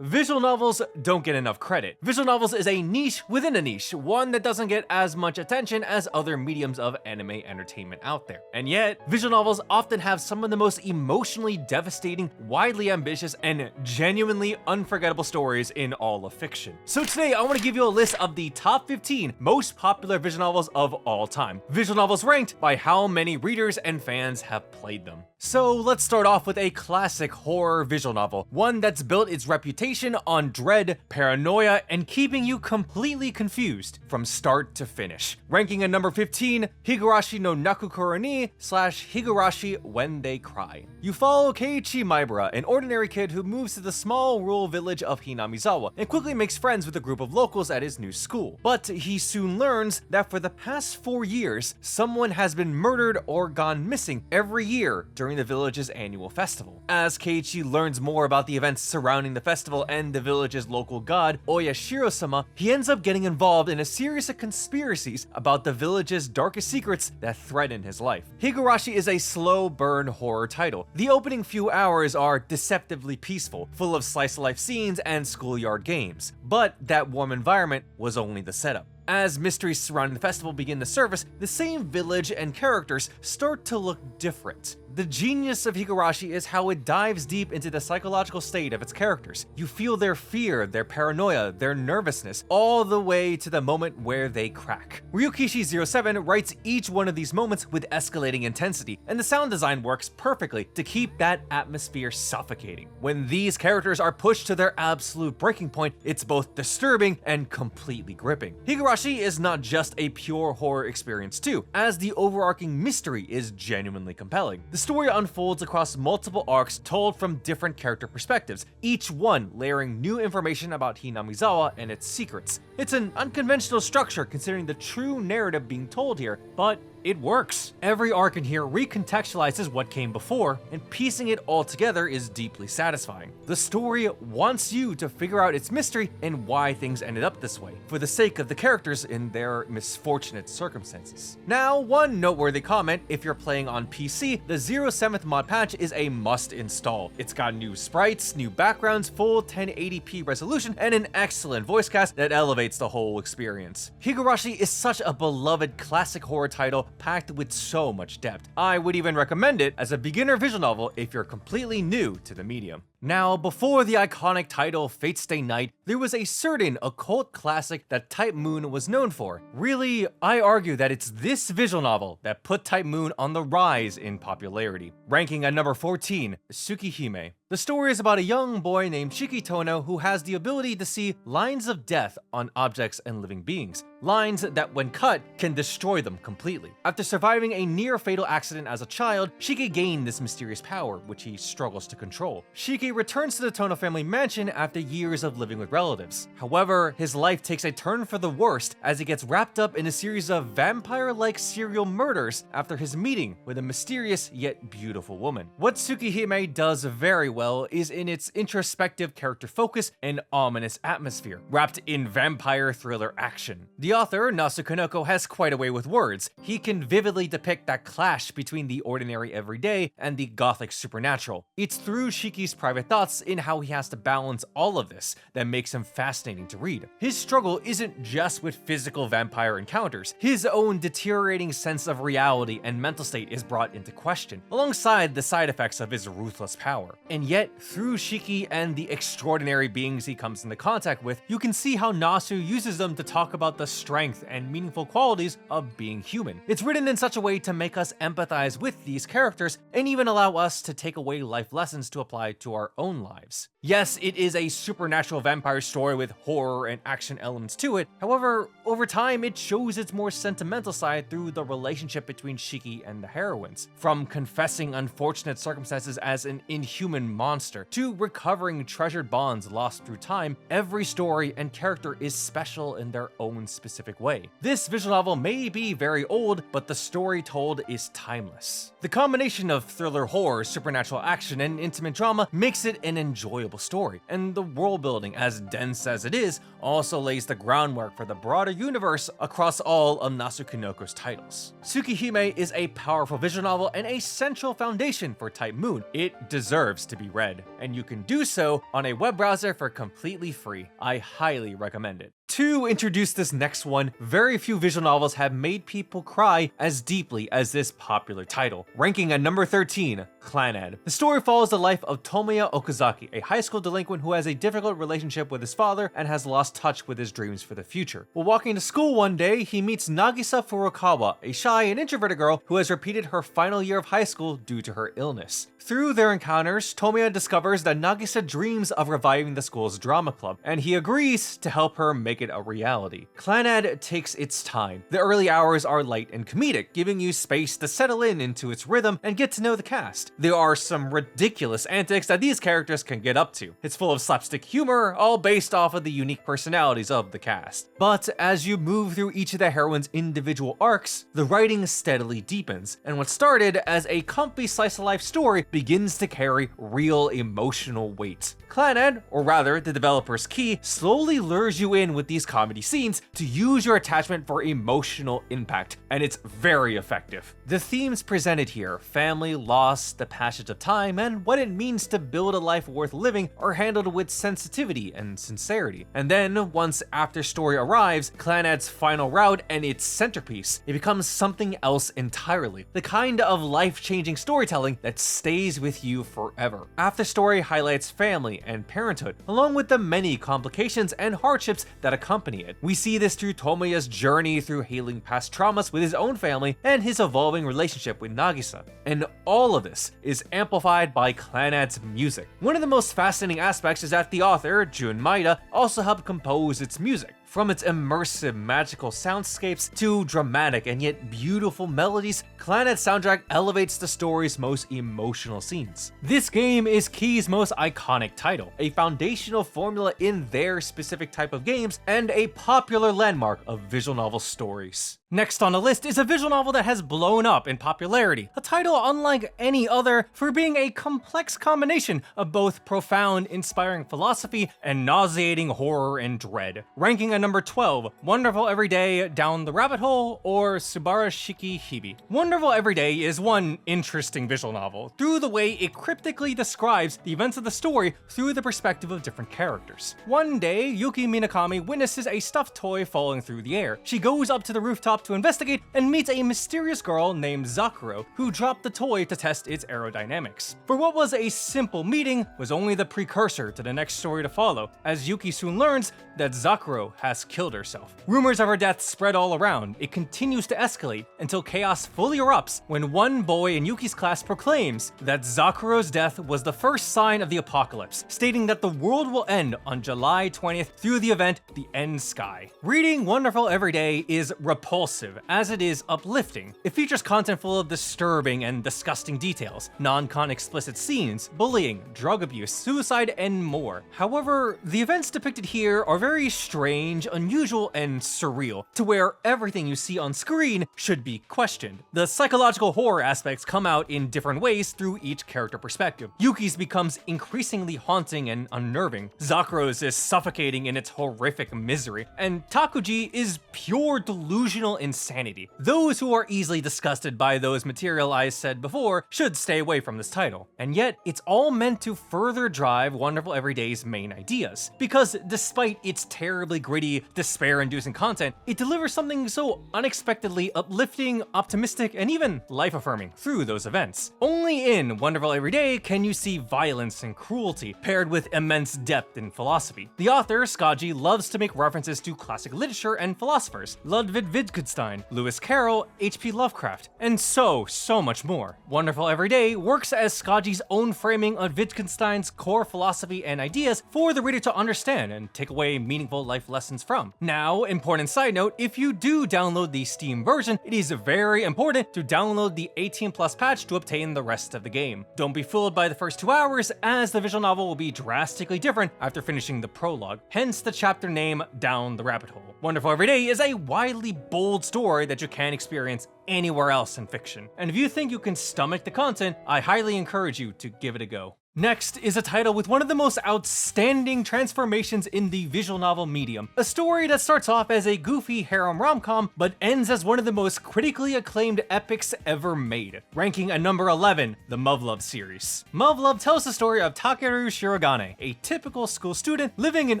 Visual novels don't get enough credit. Visual novels is a niche within a niche, one that doesn't get as much attention as other mediums of anime entertainment out there. And yet, visual novels often have some of the most emotionally devastating, widely ambitious, and genuinely unforgettable stories in all of fiction. So today, I want to give you a list of the top 15 most popular visual novels of all time. Visual novels ranked by how many readers and fans have played them. So let's start off with a classic horror visual novel, one that's built its reputation on dread, paranoia, and keeping you completely confused from start to finish. Ranking at number 15, Higurashi no Nakukura ni / Higurashi When They Cry. You follow Keiichi Maibara, an ordinary kid who moves to the small rural village of Hinamizawa and quickly makes friends with a group of locals at his new school. But he soon learns that for the past 4 years, someone has been murdered or gone missing every year during the village's annual festival. As Keiichi learns more about the events surrounding the festival and the village's local god, Oyashiro-sama, he ends up getting involved in a series of conspiracies about the village's darkest secrets that threaten his life. Higurashi is a slow burn horror title. The opening few hours are deceptively peaceful, full of slice-of-life scenes and schoolyard games. But that warm environment was only the setup. As mysteries surrounding the festival begin to surface, the same village and characters start to look different. The genius of Higurashi is how it dives deep into the psychological state of its characters. You feel their fear, their paranoia, their nervousness, all the way to the moment where they crack. Ryukishi07 writes each one of these moments with escalating intensity, and the sound design works perfectly to keep that atmosphere suffocating. When these characters are pushed to their absolute breaking point, it's both disturbing and completely gripping. Higurashi is not just a pure horror experience too, as the overarching mystery is genuinely compelling. The story unfolds across multiple arcs told from different character perspectives, each one layering new information about Hinamizawa and its secrets. It's an unconventional structure considering the true narrative being told here, but it works. Every arc in here recontextualizes what came before, and piecing it all together is deeply satisfying. The story wants you to figure out its mystery and why things ended up this way, for the sake of the characters in their misfortunate circumstances. Now, one noteworthy comment: if you're playing on PC, the 07th mod patch is a must install. It's got new sprites, new backgrounds, full 1080p resolution, and an excellent voice cast that elevates the whole experience. Higurashi is such a beloved classic horror title packed with so much depth. I would even recommend it as a beginner visual novel if you're completely new to the medium. Now, before the iconic title Fate Stay Night, there was a certain occult classic that Type Moon was known for. Really, I argue that it's this visual novel that put Type Moon on the rise in popularity. Ranking at number 14, Tsukihime. The story is about a young boy named Shikitono who has the ability to see lines of death on objects and living beings. Lines that, when cut, can destroy them completely. After surviving a near-fatal accident as a child, Shiki gained this mysterious power, which he struggles to control. Shiki returns to the Tono family mansion after years of living with relatives. However, his life takes a turn for the worst as he gets wrapped up in a series of vampire-like serial murders after his meeting with a mysterious yet beautiful woman. What Tsukihime does very well is in its introspective character focus and ominous atmosphere, wrapped in vampire thriller action. The author, Nasu Kaneko, has quite a way with words. He can vividly depict that clash between the ordinary everyday and the gothic supernatural. It's through Shiki's private thoughts in how he has to balance all of this that makes him fascinating to read. His struggle isn't just with physical vampire encounters. His own deteriorating sense of reality and mental state is brought into question, alongside the side effects of his ruthless power. And yet, through Shiki and the extraordinary beings he comes into contact with, you can see how Nasu uses them to talk about the strength and meaningful qualities of being human. It's written in such a way to make us empathize with these characters and even allow us to take away life lessons to apply to our own lives. Yes, it is a supernatural vampire story with horror and action elements to it. However, over time, it shows its more sentimental side through the relationship between Shiki and the heroines. From confessing unfortunate circumstances as an inhuman monster to recovering treasured bonds lost through time, every story and character is special in their own specific way. This visual novel may be very old, but the story told is timeless. The combination of thriller horror, supernatural action, and intimate drama makes makes it an enjoyable story, and the world building, as dense as it is, also lays the groundwork for the broader universe across all of Nasukinoko's titles. Tsukihime is a powerful visual novel and a central foundation for Type Moon. It deserves to be read, and you can do so on a web browser for completely free. I highly recommend it. To introduce this next one, very few visual novels have made people cry as deeply as this popular title. Ranking at number 13, Clannad. The story follows the life of Tomoya Okazaki, a high school delinquent who has a difficult relationship with his father and has lost touch with his dreams for the future. While walking to school one day, he meets Nagisa Furukawa, a shy and introverted girl who has repeated her final year of high school due to her illness. Through their encounters, Tomoya discovers that Nagisa dreams of reviving the school's drama club, and he agrees to help her make it a reality. Clannad takes its time. The early hours are light and comedic, giving you space to settle into its rhythm and get to know the cast. There are some ridiculous antics that these characters can get up to. It's full of slapstick humor, all based off of the unique personalities of the cast. But as you move through each of the heroines' individual arcs, the writing steadily deepens, and what started as a comfy slice-of-life story begins to carry real emotional weight. Clannad, or rather the developer's key, slowly lures you in with these comedy scenes to use your attachment for emotional impact, and it's very effective. The themes presented here, family, loss, the passage of time, and what it means to build a life worth living, are handled with sensitivity and sincerity. And then, once After Story arrives, Clannad's final route and its centerpiece, it becomes something else entirely. The kind of life-changing storytelling that stays with you forever. After Story highlights family and parenthood, along with the many complications and hardships that accompany it. We see this through Tomoya's journey through healing past traumas with his own family and his evolving relationship with Nagisa. And all of this is amplified by Clannad's music. One of the most fascinating aspects is that the author, Jun Maeda, also helped compose its music. From its immersive, magical soundscapes to dramatic and yet beautiful melodies, Clannad's soundtrack elevates the story's most emotional scenes. This game is Key's most iconic title, a foundational formula in their specific type of games, and a popular landmark of visual novel stories. Next on the list is a visual novel that has blown up in popularity, a title unlike any other for being a complex combination of both profound, inspiring philosophy and nauseating horror and dread. Ranking at number 12, Wonderful Everyday, Down the Rabbit Hole, or Subarashiki Hibi. Wonderful Everyday is one interesting visual novel, through the way it cryptically describes the events of the story through the perspective of different characters. One day, Yuki Minakami witnesses a stuffed toy falling through the air. She goes up to the rooftop to investigate and meets a mysterious girl named Zakuro, who dropped the toy to test its aerodynamics. For what was a simple meeting was only the precursor to the next story to follow, as Yuki soon learns that Zakuro has killed herself. Rumors of her death spread all around. It continues to escalate until chaos fully erupts when one boy in Yuki's class proclaims that Zakuro's death was the first sign of the apocalypse, stating that the world will end on July 20th through the event The End Sky. Reading Wonderful Everyday is repulsive, as it is uplifting. It features content full of disturbing and disgusting details, non-con explicit scenes, bullying, drug abuse, suicide, and more. However, the events depicted here are very strange, unusual, and surreal, to where everything you see on screen should be questioned. The psychological horror aspects come out in different ways through each character perspective. Yuki's becomes increasingly haunting and unnerving, Zakuro's is suffocating in its horrific misery, and Takuji is pure delusional insanity. Those who are easily disgusted by those material I said before should stay away from this title. And yet, it's all meant to further drive Wonderful Everyday's main ideas, because despite its terribly gritty, despair-inducing content, it delivers something so unexpectedly uplifting, optimistic, and even life-affirming through those events. Only in Wonderful Everyday can you see violence and cruelty, paired with immense depth and philosophy. The author, Skaji, loves to make references to classic literature and philosophers, Ludwig Wittgenstein, Lewis Carroll, H.P. Lovecraft, and so much more. Wonderful Everyday works as Skaji's own framing of Wittgenstein's core philosophy and ideas for the reader to understand and take away meaningful life lessons from. Now, important side note, if you do download the Steam version, it is very important to download the 18+ patch to obtain the rest of the game. Don't be fooled by the first 2 hours, as the visual novel will be drastically different after finishing the prologue, hence the chapter name Down the Rabbit Hole. Wonderful Everyday is a widely bold story that you can't experience anywhere else in fiction, and if you think you can stomach the content, I highly encourage you to give it a go. Next is a title with one of the most outstanding transformations in the visual novel medium. A story that starts off as a goofy harem rom-com, but ends as one of the most critically acclaimed epics ever made. Ranking at number 11, the Muv-Luv series. Muv-Luv tells the story of Takeru Shirogane, a typical school student living an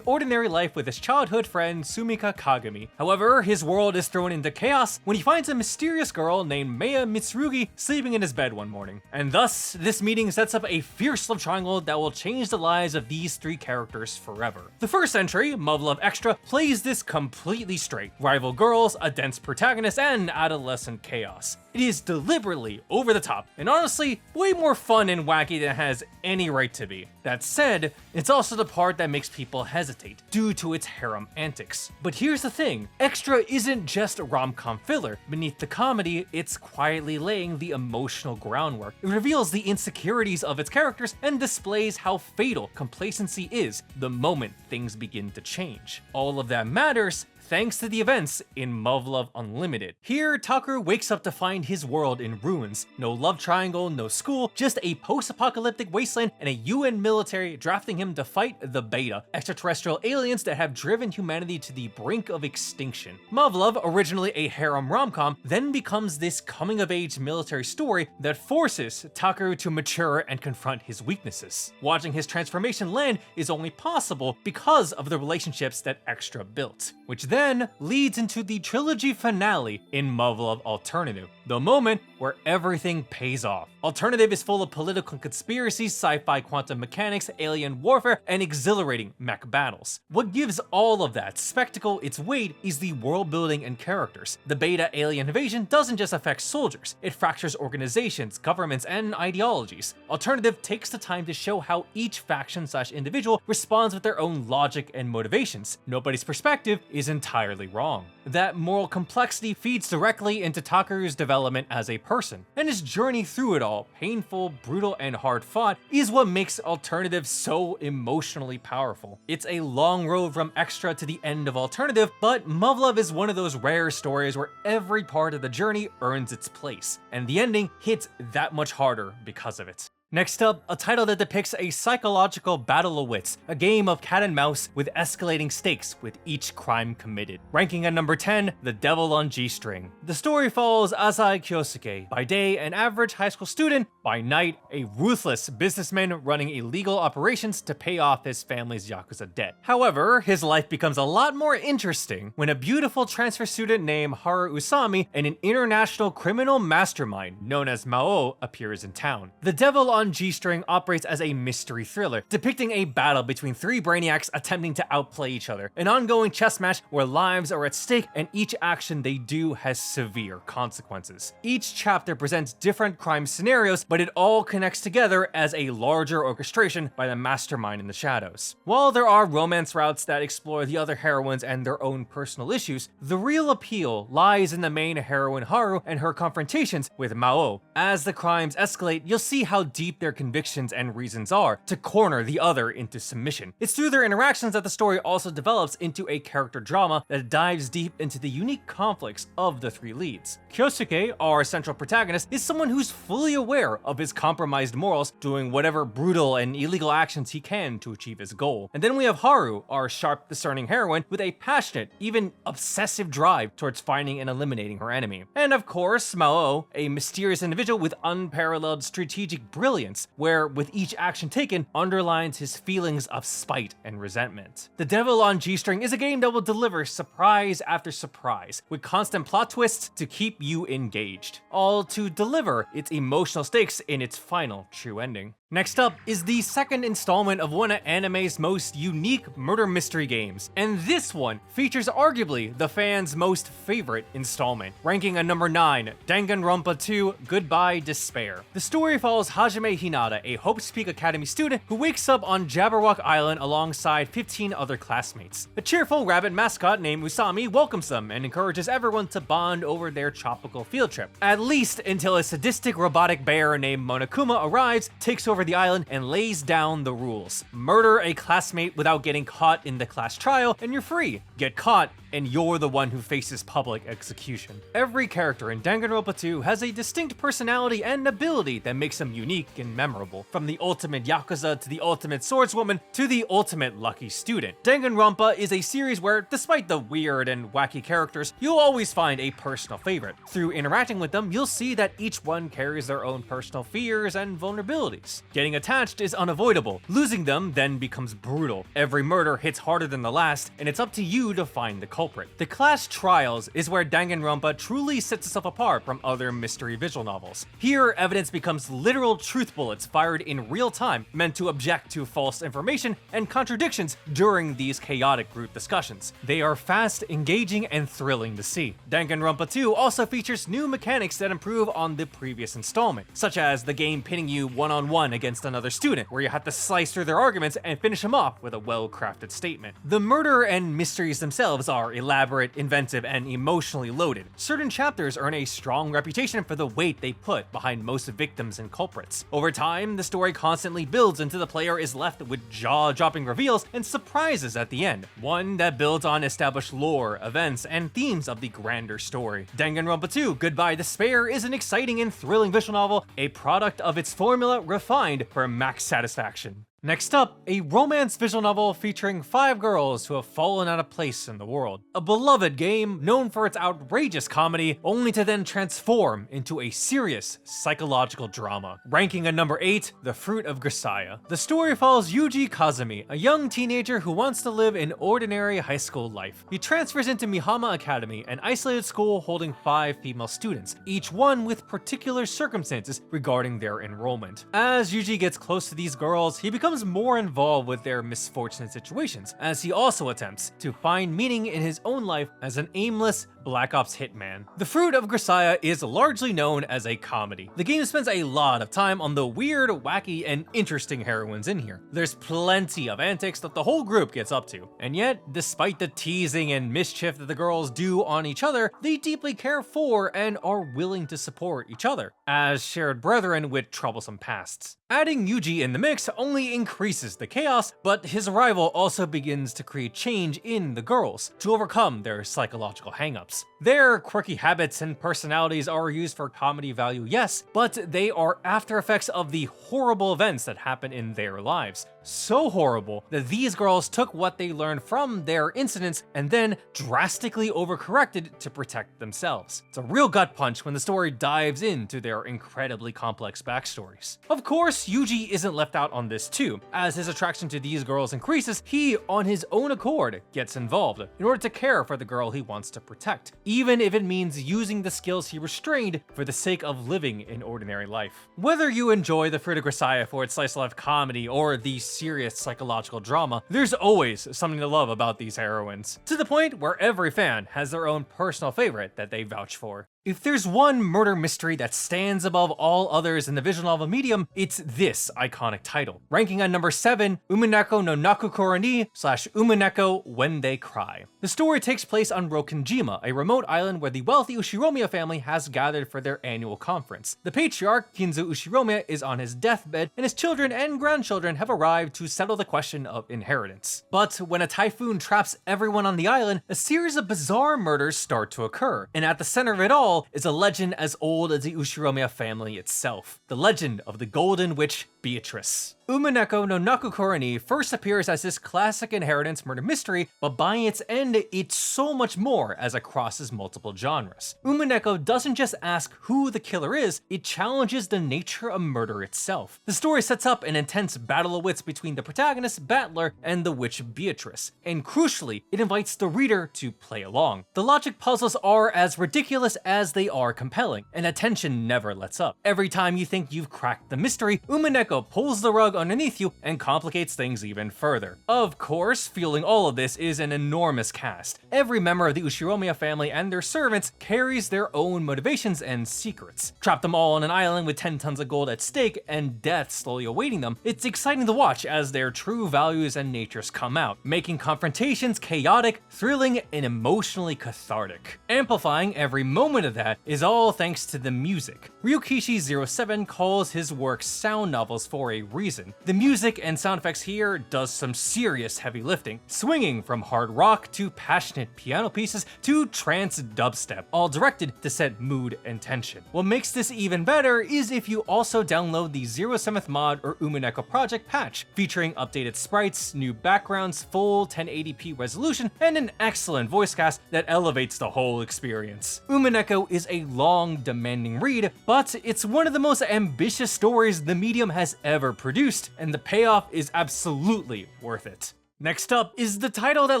ordinary life with his childhood friend Sumika Kagami. However, his world is thrown into chaos when he finds a mysterious girl named Maya Mitsurugi sleeping in his bed one morning. And thus, this meeting sets up a fierce love triangle that will change the lives of these three characters forever. The first entry, Muv-Luv Extra, plays this completely straight. Rival girls, a dense protagonist, and adolescent chaos. It is deliberately over the top, and honestly, way more fun and wacky than it has any right to be. That said, it's also the part that makes people hesitate, due to its harem antics. But here's the thing, Extra isn't just rom-com filler. Beneath the comedy, it's quietly laying the emotional groundwork. It reveals the insecurities of its characters and displays how fatal complacency is the moment things begin to change. All of that matters thanks to the events in Muv-Luv Unlimited. Here, Takeru wakes up to find his world in ruins. No love triangle, no school, just a post-apocalyptic wasteland and a UN military drafting him to fight the Beta, extraterrestrial aliens that have driven humanity to the brink of extinction. Muv-Luv, originally a harem rom-com, then becomes this coming-of-age military story that forces Takeru to mature and confront his weaknesses. Watching his transformation land is only possible because of the relationships that Extra built, which then leads into the trilogy finale in Muv-Luv Alternative, the moment where everything pays off. Alternative is full of political conspiracies, sci-fi quantum mechanics, alien warfare, and exhilarating mech battles. What gives all of that spectacle its weight is the world building and characters. The Beta alien invasion doesn't just affect soldiers, it fractures organizations, governments, and ideologies. Alternative takes the time to show how each faction/individual responds with their own logic and motivations. Nobody's perspective is entirely wrong. That moral complexity feeds directly into Takeru's development as a person, and his journey through it all, painful, brutal, and hard-fought, is what makes Alternative so emotionally powerful. It's a long road from Extra to the end of Alternative, but Muv-Luv is one of those rare stories where every part of the journey earns its place, and the ending hits that much harder because of it. Next up, a title that depicts a psychological battle of wits, a game of cat and mouse with escalating stakes with each crime committed. Ranking at number 10, The Devil on G-String. The story follows Asai Kyosuke, by day an average high school student, by night a ruthless businessman running illegal operations to pay off his family's Yakuza debt. However, his life becomes a lot more interesting when a beautiful transfer student named Haru Usami and an international criminal mastermind known as Mao appears in town. The Devil on G-String operates as a mystery thriller, depicting a battle between three brainiacs attempting to outplay each other, an ongoing chess match where lives are at stake and each action they do has severe consequences. Each chapter presents different crime scenarios, but it all connects together as a larger orchestration by the mastermind in the shadows. While there are romance routes that explore the other heroines and their own personal issues, the real appeal lies in the main heroine Haru and her confrontations with Mao. As the crimes escalate, you'll see how deep their convictions and reasons are to corner the other into submission. It's through their interactions that the story also develops into a character drama that dives deep into the unique conflicts of the three leads. Kyosuke, our central protagonist, is someone who's fully aware of his compromised morals, doing whatever brutal and illegal actions he can to achieve his goal. And then we have Haru, our sharp, discerning heroine, with a passionate, even obsessive drive towards finding and eliminating her enemy. And of course, Mao, a mysterious individual with unparalleled strategic brilliance, where with each action taken underlines his feelings of spite and resentment. The Devil on G-String is a game that will deliver surprise after surprise, with constant plot twists to keep you engaged, all to deliver its emotional stakes in its final true ending. Next up is the second installment of one of anime's most unique murder mystery games, and this one features arguably the fans' most favorite installment. Ranking at number 9, Danganronpa 2 Goodbye Despair. The story follows Hajime Hinata, a Hope's Peak Academy student who wakes up on Jabberwock Island alongside 15 other classmates. A cheerful rabbit mascot named Usami welcomes them and encourages everyone to bond over their tropical field trip, at least until a sadistic robotic bear named Monokuma arrives, takes over over the island and lays down the rules. Murder a classmate without getting caught in the class trial, and you're free. Get caught, and you're the one who faces public execution. Every character in Danganronpa 2 has a distinct personality and ability that makes them unique and memorable. From the ultimate Yakuza to the ultimate swordswoman to the ultimate lucky student. Danganronpa is a series where, despite the weird and wacky characters, you'll always find a personal favorite. Through interacting with them, you'll see that each one carries their own personal fears and vulnerabilities. Getting attached is unavoidable. Losing them then becomes brutal. Every murder hits harder than the last, and it's up to you to find the culprit. The class trials is where Danganronpa truly sets itself apart from other mystery visual novels. Here, evidence becomes literal truth bullets fired in real time, meant to object to false information and contradictions during these chaotic group discussions. They are fast, engaging, and thrilling to see. Danganronpa 2 also features new mechanics that improve on the previous installment, such as the game pitting you one-on-one against another student, where you have to slice through their arguments and finish them off with a well-crafted statement. The murder and mysteries themselves are elaborate, inventive, and emotionally loaded. Certain chapters earn a strong reputation for the weight they put behind most victims and culprits. Over time, the story constantly builds until the player is left with jaw-dropping reveals and surprises at the end, one that builds on established lore, events, and themes of the grander story. Danganronpa 2 Goodbye Despair is an exciting and thrilling visual novel, a product of its formula refined for max satisfaction. Next up, a romance visual novel featuring 5 girls who have fallen out of place in the world. A beloved game known for its outrageous comedy, only to then transform into a serious psychological drama. Ranking at number 8, The Fruit of Grisaia. The story follows Yuji Kazumi, a young teenager who wants to live an ordinary high school life. He transfers into Mihama Academy, an isolated school holding 5 female students, each one with particular circumstances regarding their enrollment. As Yuji gets close to these girls, he becomes more involved with their misfortunate situations, as he also attempts to find meaning in his own life as an aimless Black Ops hitman. The Fruit of Grisaia is largely known as a comedy. The game spends a lot of time on the weird, wacky, and interesting heroines in here. There's plenty of antics that the whole group gets up to, and yet, despite the teasing and mischief that the girls do on each other, they deeply care for and are willing to support each other, as shared brethren with troublesome pasts. Adding Yuji in the mix only increases the chaos, but his arrival also begins to create change in the girls to overcome their psychological hangups. Their quirky habits and personalities are used for comedy value, yes, but they are after effects of the horrible events that happen in their lives. So horrible that these girls took what they learned from their incidents and then drastically overcorrected to protect themselves. It's a real gut punch when the story dives into their incredibly complex backstories. Of course, Yuji isn't left out on this too. As his attraction to these girls increases, he, on his own accord, gets involved in order to care for the girl he wants to protect, even if it means using the skills he restrained for the sake of living an ordinary life. Whether you enjoy The Fruit of Grisaia for its slice-of-life comedy or the serious psychological drama, there's always something to love about these heroines, to the point where every fan has their own personal favorite that they vouch for. If there's one murder mystery that stands above all others in the visual novel medium, it's this iconic title. Ranking at number 7, Umineko no Nakukura ni /Umineko When They Cry. The story takes place on Rokenjima, a remote island where the wealthy Ushiromiya family has gathered for their annual conference. The patriarch, Kinzu Ushiromiya, is on his deathbed, and his children and grandchildren have arrived to settle the question of inheritance. But when a typhoon traps everyone on the island, a series of bizarre murders start to occur, and at the center of it all is a legend as old as the Ushiromiya family itself. The legend of the Golden Witch Beatrice. Umineko no Nakukura ni first appears as this classic inheritance murder mystery, but by its end, it's so much more as it crosses multiple genres. Umineko doesn't just ask who the killer is, it challenges the nature of murder itself. The story sets up an intense battle of wits between the protagonist, Battler, and the witch Beatrice, and crucially, it invites the reader to play along. The logic puzzles are as ridiculous as they are compelling, and the tension never lets up. Every time you think you've cracked the mystery, Umineko pulls the rug rug underneath you and complicates things even further. Of course, fueling all of this is an enormous cast. Every member of the Ushiromiya family and their servants carries their own motivations and secrets. Trap them all on an island with 10 tons of gold at stake and death slowly awaiting them, it's exciting to watch as their true values and natures come out, making confrontations chaotic, thrilling, and emotionally cathartic. Amplifying every moment of that is all thanks to the music. Ryukishi07 calls his work sound novels for a reason. The music and sound effects here does some serious heavy lifting, swinging from hard rock to passionate piano pieces to trance dubstep, all directed to set mood and tension. What makes this even better is if you also download the 07th mod or Umineko project patch, featuring updated sprites, new backgrounds, full 1080p resolution, and an excellent voice cast that elevates the whole experience. Umineko is a long, demanding read, but it's one of the most ambitious stories the medium has ever produced, and the payoff is absolutely worth it. Next up is the title that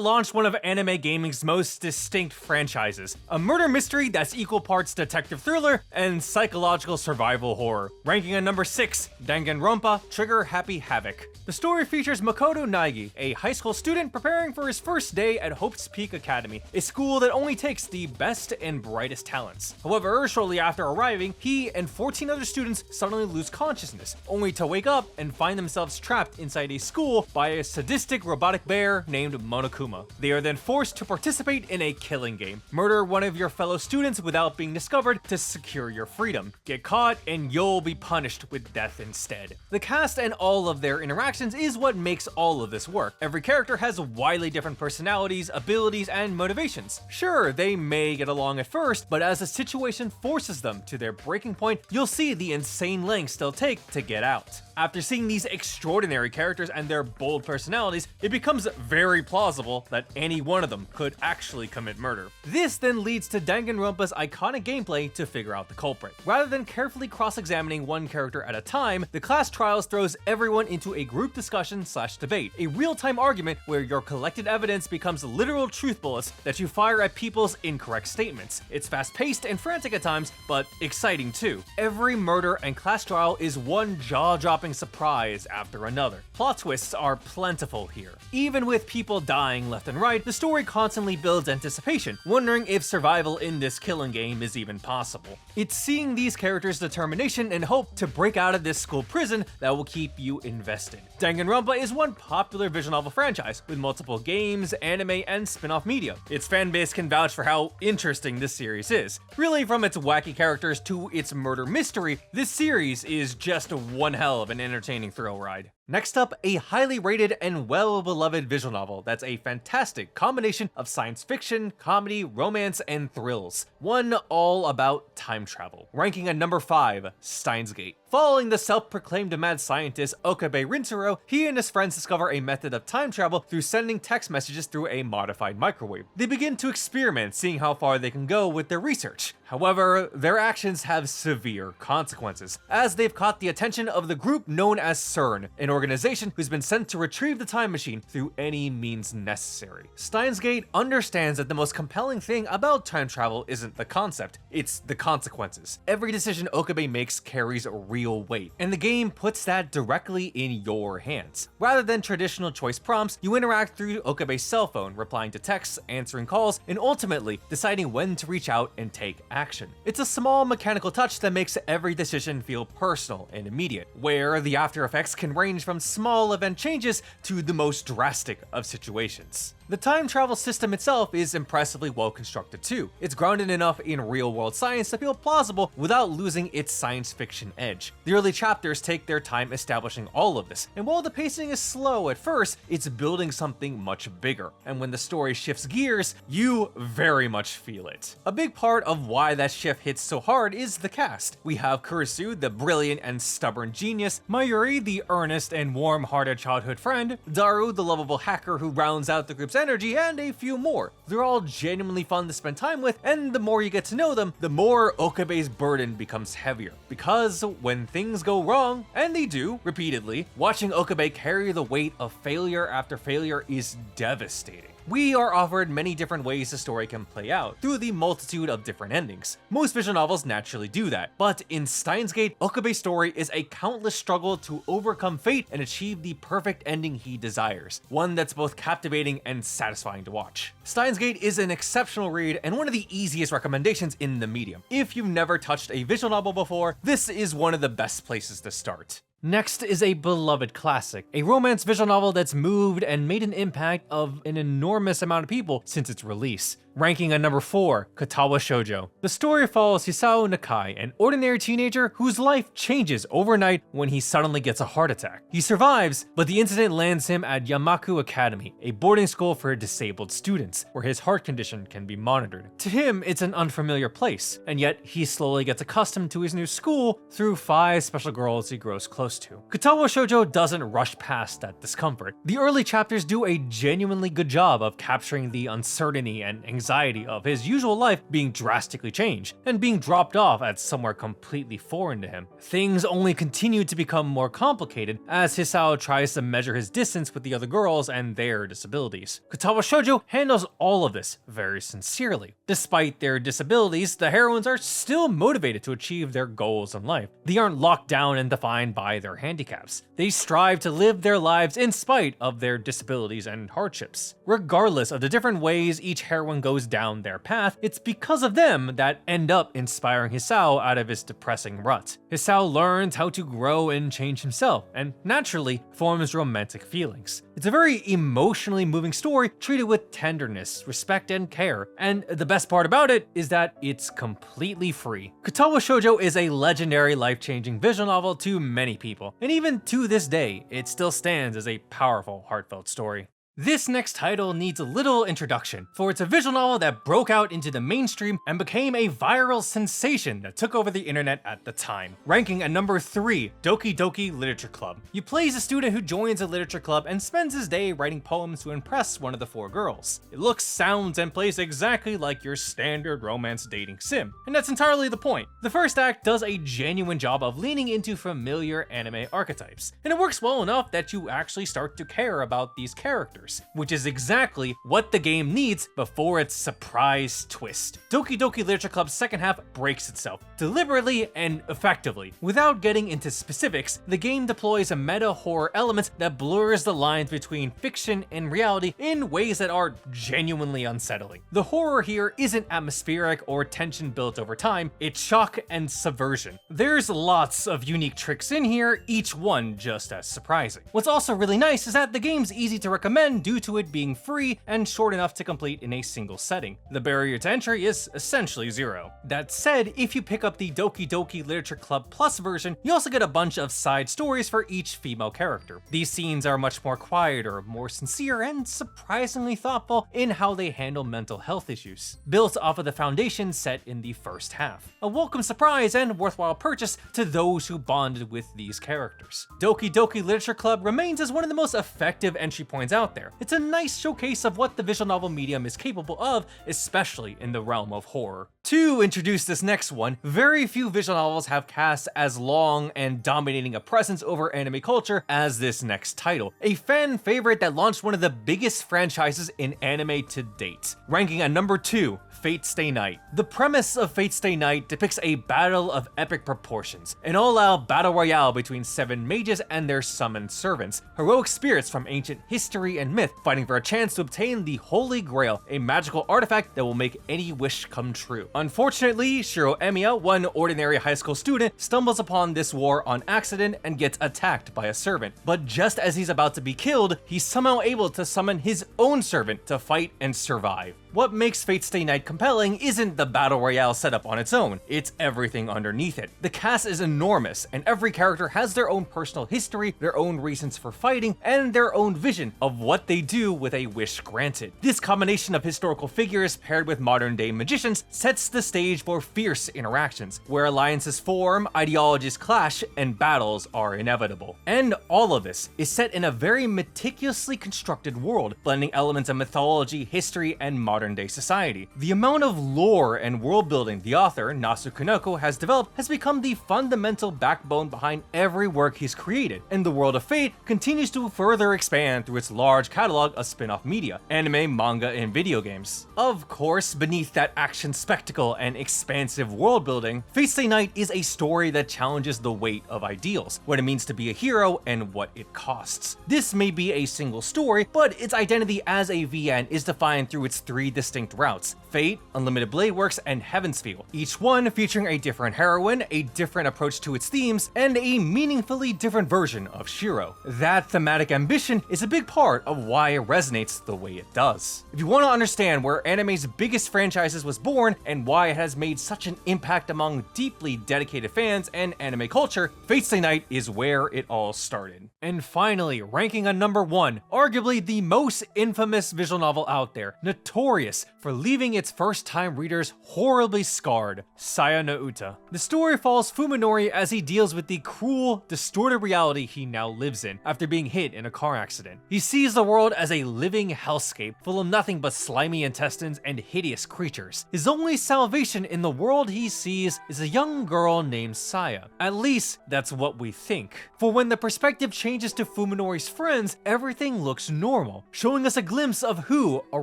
launched one of anime gaming's most distinct franchises, a murder mystery that's equal parts detective thriller and psychological survival horror. Ranking at number 6, Danganronpa Trigger Happy Havoc. The story features Makoto Naegi, a high school student preparing for his first day at Hope's Peak Academy, a school that only takes the best and brightest talents. However, shortly after arriving, he and 14 other students suddenly lose consciousness, only to wake up and find themselves trapped inside a school by a sadistic robotic bear named Monokuma. They are then forced to participate in a killing game. Murder one of your fellow students without being discovered to secure your freedom. Get caught and you'll be punished with death instead. The cast and all of their interactions is what makes all of this work. Every character has widely different personalities, abilities, and motivations. Sure, they may get along at first, but as the situation forces them to their breaking point, you'll see the insane lengths they'll take to get out. After seeing these extraordinary characters and their bold personalities, it becomes very plausible that any one of them could actually commit murder. This then leads to Danganronpa's iconic gameplay to figure out the culprit. Rather than carefully cross-examining one character at a time, the class trials throws everyone into a group discussion/debate, a real-time argument where your collected evidence becomes literal truth bullets that you fire at people's incorrect statements. It's fast-paced and frantic at times, but exciting too. Every murder and class trial is one jaw-dropping surprise after another. Plot twists are plentiful here. Even with people dying left and right, the story constantly builds anticipation, wondering if survival in this killing game is even possible. It's seeing these characters' determination and hope to break out of this school prison that will keep you invested. Danganronpa is one popular visual novel franchise with multiple games, anime, and spin-off media. Its fanbase can vouch for how interesting this series is. Really, from its wacky characters to its murder mystery, this series is just one hell of an entertaining thrill ride. Next up, a highly rated and well-beloved visual novel that's a fantastic combination of science fiction, comedy, romance, and thrills. One all about time travel. Ranking at number 5, Steins Gate. Following the self-proclaimed mad scientist Okabe Rintaro, he and his friends discover a method of time travel through sending text messages through a modified microwave. They begin to experiment, seeing how far they can go with their research. However, their actions have severe consequences, as they've caught the attention of the group known as CERN, an organization who's been sent to retrieve the time machine through any means necessary. Steins Gate understands that the most compelling thing about time travel isn't the concept, it's the consequences. Every decision Okabe makes carries real weight, and the game puts that directly in your hands. Rather than traditional choice prompts, you interact through Okabe's cell phone, replying to texts, answering calls, and ultimately deciding when to reach out and take action. It's a small mechanical touch that makes every decision feel personal and immediate, where the after effects can range from small event changes to the most drastic of situations. The time travel system itself is impressively well constructed too. It's grounded enough in real-world science to feel plausible without losing its science fiction edge. The early chapters take their time establishing all of this, and while the pacing is slow at first, it's building something much bigger. And when the story shifts gears, you very much feel it. A big part of why that shift hits so hard is the cast. We have Kurisu, the brilliant and stubborn genius, Mayuri, the earnest and warm-hearted childhood friend, Daru, the lovable hacker who rounds out the group's energy, and a few more. They're all genuinely fun to spend time with, and the more you get to know them, the more Okabe's burden becomes heavier. Because when things go wrong, and they do repeatedly, watching Okabe carry the weight of failure after failure is devastating. we are offered many different ways the story can play out, through the multitude of different endings. Most visual novels naturally do that, but in Steins Gate, Okabe's story is a countless struggle to overcome fate and achieve the perfect ending he desires, one that's both captivating and satisfying to watch. Steins Gate is an exceptional read and one of the easiest recommendations in the medium. If you've never touched a visual novel before, this is one of the best places to start. Next is a beloved classic, a romance visual novel that's moved and made an impact of an enormous amount of people since its release. Ranking at number 4, Katawa Shoujo. The story follows Hisao Nakai, an ordinary teenager whose life changes overnight when he suddenly gets a heart attack. He survives, but the incident lands him at Yamaku Academy, a boarding school for disabled students, where his heart condition can be monitored. To him, it's an unfamiliar place, and yet he slowly gets accustomed to his new school through 5 special girls he grows close to. Katawa Shoujo doesn't rush past that discomfort. The early chapters do a genuinely good job of capturing the uncertainty and anxiety of his usual life being drastically changed and being dropped off at somewhere completely foreign to him. Things only continue to become more complicated as Hisao tries to measure his distance with the other girls and their disabilities. Katawa Shoujo handles all of this very sincerely. Despite their disabilities, the heroines are still motivated to achieve their goals in life. They aren't locked down and defined by their handicaps. They strive to live their lives in spite of their disabilities and hardships. Regardless of the different ways each heroine goes down their path, it's because of them that end up inspiring Hisao out of his depressing rut. Hisao learns how to grow and change himself, and naturally forms romantic feelings. It's a very emotionally moving story treated with tenderness, respect, and care, and the best part about it is that it's completely free. Katawa Shoujo is a legendary, life-changing visual novel to many people, and even to this day, it still stands as a powerful, heartfelt story. This next title needs a little introduction, for it's a visual novel that broke out into the mainstream and became a viral sensation that took over the internet at the time. Ranking at number 3, Doki Doki Literature Club. You play as a student who joins a literature club and spends his day writing poems to impress one of the 4 girls. It looks, sounds, and plays exactly like your standard romance dating sim, and that's entirely the point. The first act does a genuine job of leaning into familiar anime archetypes, and it works well enough that you actually start to care about these characters, which is exactly what the game needs before its surprise twist. Doki Doki Literature Club's second half breaks itself, deliberately and effectively. Without getting into specifics, the game deploys a meta-horror element that blurs the lines between fiction and reality in ways that are genuinely unsettling. The horror here isn't atmospheric or tension built over time, it's shock and subversion. There's lots of unique tricks in here, each one just as surprising. What's also really nice is that the game's easy to recommend due to it being free and short enough to complete in a single setting. The barrier to entry is essentially 0. That said, if you pick up the Doki Doki Literature Club Plus version, you also get a bunch of side stories for each female character. These scenes are much more quieter, more sincere, and surprisingly thoughtful in how they handle mental health issues, built off of the foundation set in the first half. A welcome surprise and worthwhile purchase to those who bonded with these characters. Doki Doki Literature Club remains as one of the most effective entry points out there. It's a nice showcase of what the visual novel medium is capable of, especially in the realm of horror. To introduce this next one, very few visual novels have cast as long and dominating a presence over anime culture as this next title, a fan favorite that launched one of the biggest franchises in anime to date. Ranking at number 2, Fate Stay Night. The premise of Fate Stay Night depicts a battle of epic proportions, an all-out battle royale between 7 mages and their summoned servants, heroic spirits from ancient history and myth fighting for a chance to obtain the Holy Grail, a magical artifact that will make any wish come true. Unfortunately, Shiro Emiya, one ordinary high school student, stumbles upon this war on accident and gets attacked by a servant. But just as he's about to be killed, he's somehow able to summon his own servant to fight and survive. What makes Fate Stay Night compelling isn't the battle royale setup on its own, it's everything underneath it. The cast is enormous, and every character has their own personal history, their own reasons for fighting, and their own vision of what they do with a wish granted. This combination of historical figures paired with modern day magicians sets sets the stage for fierce interactions, where alliances form, ideologies clash, and battles are inevitable. And all of this is set in a very meticulously constructed world, blending elements of mythology, history, and modern-day society. The amount of lore and world building the author, Nasu Kaneko, has developed has become the fundamental backbone behind every work he's created, and the world of Fate continues to further expand through its large catalog of spin-off media, anime, manga, and video games. Of course, beneath that action spectacle and expansive world building, Fate Stay Night is a story that challenges the weight of ideals, what it means to be a hero, and what it costs. This may be a single story, but its identity as a VN is defined through its three distinct routes: Fate, Unlimited Blade Works, and Heaven's Feel, each one featuring a different heroine, a different approach to its themes, and a meaningfully different version of Shiro. That thematic ambition is a big part of why it resonates the way it does. If you want to understand where anime's biggest franchises was born and why it has made such an impact among deeply dedicated fans and anime culture, Fate Stay Night is where it all started. And finally, ranking on number 1, arguably the most infamous visual novel out there, notorious for leaving its first-time readers horribly scarred, Saya no Uta. The story follows Fuminori as he deals with the cruel, distorted reality he now lives in after being hit in a car accident. He sees the world as a living hellscape full of nothing but slimy intestines and hideous creatures. His only salvation in the world he sees is a young girl named Saya. At least, that's what we think. For when the perspective changes to Fuminori's friends, everything looks normal, showing us a glimpse of who, or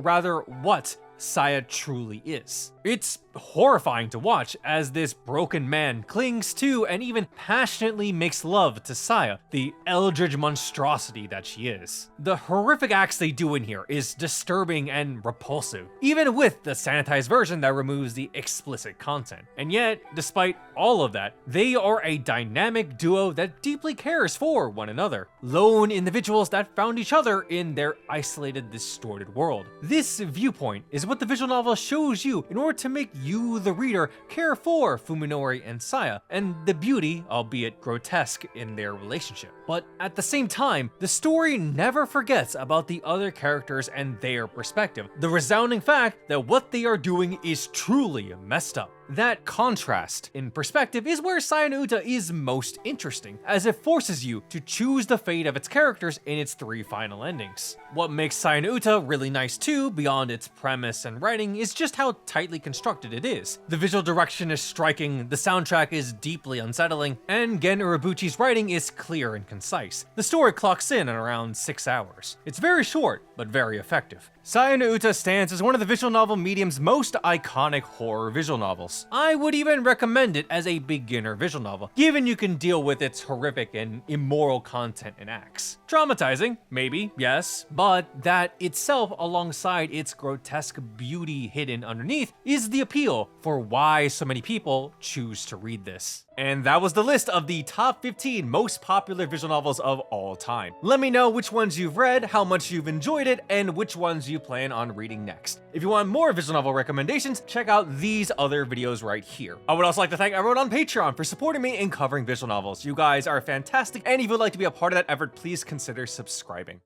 rather what, Saya truly is. It's horrifying to watch as this broken man clings to and even passionately makes love to Saya, the eldritch monstrosity that she is. The horrific acts they do in here is disturbing and repulsive, even with the sanitized version that removes the explicit content. And yet, despite all of that, they are a dynamic duo that deeply cares for one another, lone individuals that found each other in their isolated, distorted world. This viewpoint is what the visual novel shows you in order to make you, the reader, care for Fuminori and Saya, and the beauty, albeit grotesque, in their relationship. But at the same time, the story never forgets about the other characters and their perspective, the resounding fact that what they are doing is truly messed up. That contrast in perspective is where Saya no Uta is most interesting, as it forces you to choose the fate of its characters in its 3 final endings. What makes Saya no Uta really nice too, beyond its premise and writing, is just how tightly constructed it is. The visual direction is striking, the soundtrack is deeply unsettling, and Gen Urobuchi's writing is clear and concise. The story clocks in at around 6 hours. It's very short, but very effective. Saya no Uta stands as one of the visual novel medium's most iconic horror visual novels. I would even recommend it as a beginner visual novel, given you can deal with its horrific and immoral content and acts. Traumatizing, maybe, yes, but that itself, alongside its grotesque beauty hidden underneath, is the appeal for why so many people choose to read this. And that was the list of the top 15 most popular visual novels of all time. Let me know which ones you've read, how much you've enjoyed it, and which ones you plan on reading next. If you want more visual novel recommendations, check out these other videos right here. I would also like to thank everyone on Patreon for supporting me in covering visual novels. You guys are fantastic, and if you would like to be a part of that effort, please consider subscribing.